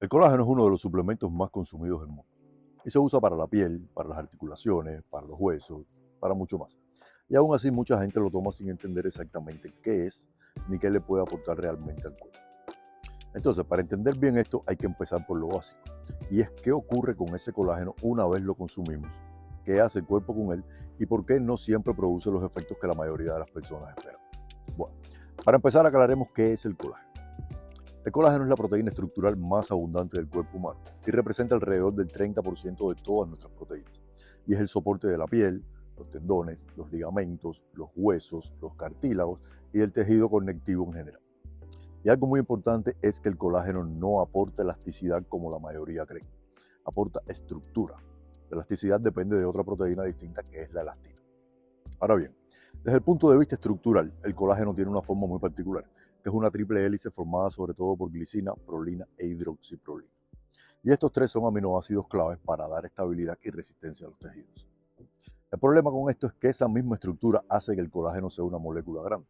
El colágeno es uno de los suplementos más consumidos del mundo y se usa para la piel, para las articulaciones, para los huesos, para mucho más. Y aún así mucha gente lo toma sin entender exactamente qué es ni qué le puede aportar realmente al cuerpo. Entonces, para entender bien esto hay que empezar por lo básico, y es qué ocurre con ese colágeno una vez lo consumimos, qué hace el cuerpo con él y por qué no siempre produce los efectos que la mayoría de las personas esperan. Bueno, para empezar aclaremos qué es el colágeno. El colágeno es la proteína estructural más abundante del cuerpo humano y representa alrededor del 30% de todas nuestras proteínas. Y es el soporte de la piel, los tendones, los ligamentos, los huesos, los cartílagos y del tejido conectivo en general. Y algo muy importante es que el colágeno no aporta elasticidad como la mayoría cree, aporta estructura. La elasticidad depende de otra proteína distinta que es la elastina. Ahora bien, desde el punto de vista estructural, el colágeno tiene una forma muy particular, que es una triple hélice formada sobre todo por glicina, prolina e hidroxiprolina. Y estos tres son aminoácidos claves para dar estabilidad y resistencia a los tejidos. El problema con esto es que esa misma estructura hace que el colágeno sea una molécula grande.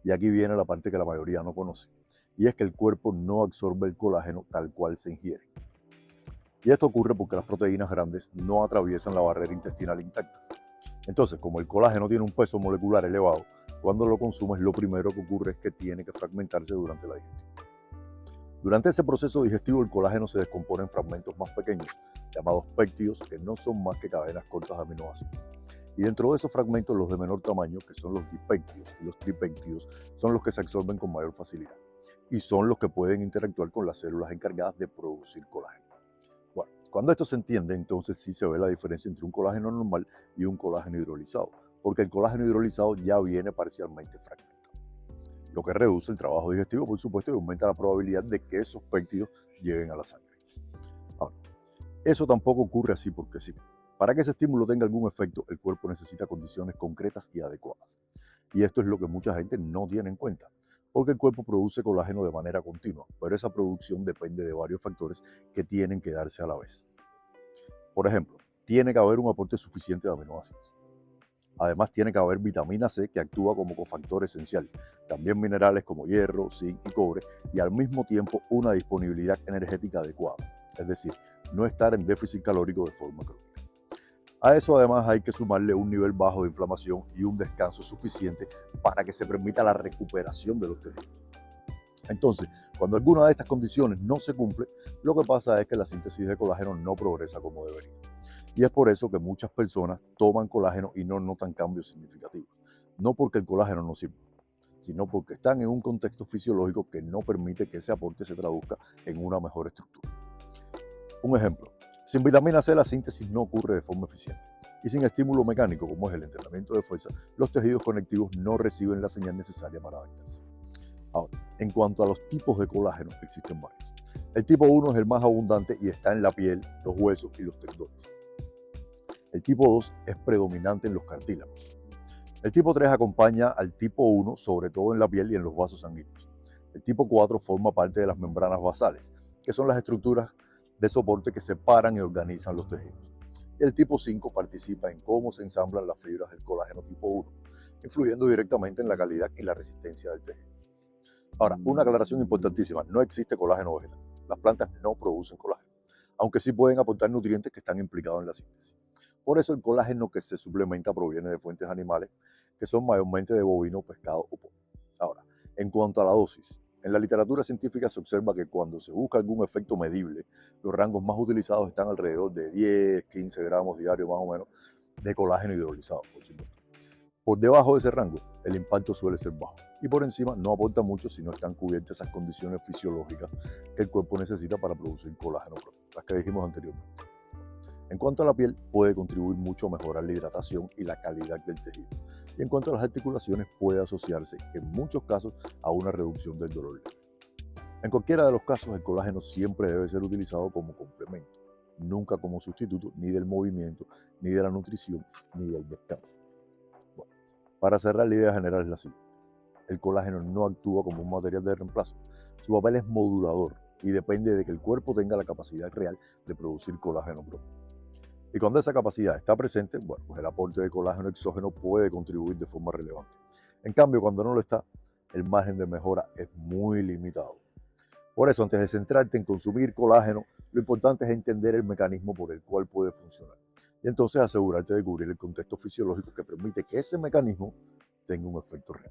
Y aquí viene la parte que la mayoría no conoce, y es que el cuerpo no absorbe el colágeno tal cual se ingiere. Y esto ocurre porque las proteínas grandes no atraviesan la barrera intestinal intactas. Entonces, como el colágeno tiene un peso molecular elevado, cuando lo consumes lo primero que ocurre es que tiene que fragmentarse durante la digestión. Durante ese proceso digestivo el colágeno se descompone en fragmentos más pequeños, llamados péptidos, que no son más que cadenas cortas de aminoácidos. Y dentro de esos fragmentos los de menor tamaño, que son los dipéptidos y los tripéptidos, son los que se absorben con mayor facilidad y son los que pueden interactuar con las células encargadas de producir colágeno. Bueno, cuando esto se entiende, entonces sí se ve la diferencia entre un colágeno normal y un colágeno hidrolizado, porque el colágeno hidrolizado ya viene parcialmente fragmentado, lo que reduce el trabajo digestivo, por supuesto, y aumenta la probabilidad de que esos péptidos lleguen a la sangre. Ahora, eso tampoco ocurre así porque sí. Para que ese estímulo tenga algún efecto, el cuerpo necesita condiciones concretas y adecuadas. Y esto es lo que mucha gente no tiene en cuenta, porque el cuerpo produce colágeno de manera continua, pero esa producción depende de varios factores que tienen que darse a la vez. Por ejemplo, tiene que haber un aporte suficiente de aminoácidos. Además, tiene que haber vitamina C que actúa como cofactor esencial, también minerales como hierro, zinc y cobre, y al mismo tiempo una disponibilidad energética adecuada, es decir, no estar en déficit calórico de forma crónica. A eso además hay que sumarle un nivel bajo de inflamación y un descanso suficiente para que se permita la recuperación de los tejidos. Entonces, cuando alguna de estas condiciones no se cumple, lo que pasa es que la síntesis de colágeno no progresa como debería. Y es por eso que muchas personas toman colágeno y no notan cambios significativos. No porque el colágeno no sirva, sino porque están en un contexto fisiológico que no permite que ese aporte se traduzca en una mejor estructura. Un ejemplo, sin vitamina C la síntesis no ocurre de forma eficiente. Y sin estímulo mecánico, como es el entrenamiento de fuerza, los tejidos conectivos no reciben la señal necesaria para adaptarse. Ahora, en cuanto a los tipos de colágeno, existen varios. El tipo 1 es el más abundante y está en la piel, los huesos y los tendones. El tipo 2 es predominante en los cartílagos. El tipo 3 acompaña al tipo 1, sobre todo en la piel y en los vasos sanguíneos. El tipo 4 forma parte de las membranas basales, que son las estructuras de soporte que separan y organizan los tejidos. Y el tipo 5 participa en cómo se ensamblan las fibras del colágeno tipo 1, influyendo directamente en la calidad y la resistencia del tejido. Ahora, una aclaración importantísima, no existe colágeno vegetal. Las plantas no producen colágeno, aunque sí pueden aportar nutrientes que están implicados en la síntesis. Por eso el colágeno que se suplementa proviene de fuentes animales, que son mayormente de bovino, pescado o pollo. Ahora, en cuanto a la dosis, en la literatura científica se observa que cuando se busca algún efecto medible, los rangos más utilizados están alrededor de 10, 15 gramos diarios más o menos de colágeno hidrolizado, por supuesto. Por debajo de ese rango, el impacto suele ser bajo y por encima no aporta mucho si no están cubiertas esas condiciones fisiológicas que el cuerpo necesita para producir colágeno propio, las que dijimos anteriormente. En cuanto a la piel, puede contribuir mucho a mejorar la hidratación y la calidad del tejido. Y en cuanto a las articulaciones, puede asociarse en muchos casos a una reducción del dolor leve. En cualquiera de los casos, el colágeno siempre debe ser utilizado como complemento, nunca como sustituto ni del movimiento, ni de la nutrición, ni del descanso. Bueno, para cerrar, la idea general es la siguiente. El colágeno no actúa como un material de reemplazo. Su papel es modulador y depende de que el cuerpo tenga la capacidad real de producir colágeno propio. Y cuando esa capacidad está presente, bueno, pues el aporte de colágeno exógeno puede contribuir de forma relevante. En cambio, cuando no lo está, el margen de mejora es muy limitado. Por eso, antes de centrarte en consumir colágeno, lo importante es entender el mecanismo por el cual puede funcionar. Y entonces asegurarte de cubrir el contexto fisiológico que permite que ese mecanismo tenga un efecto real.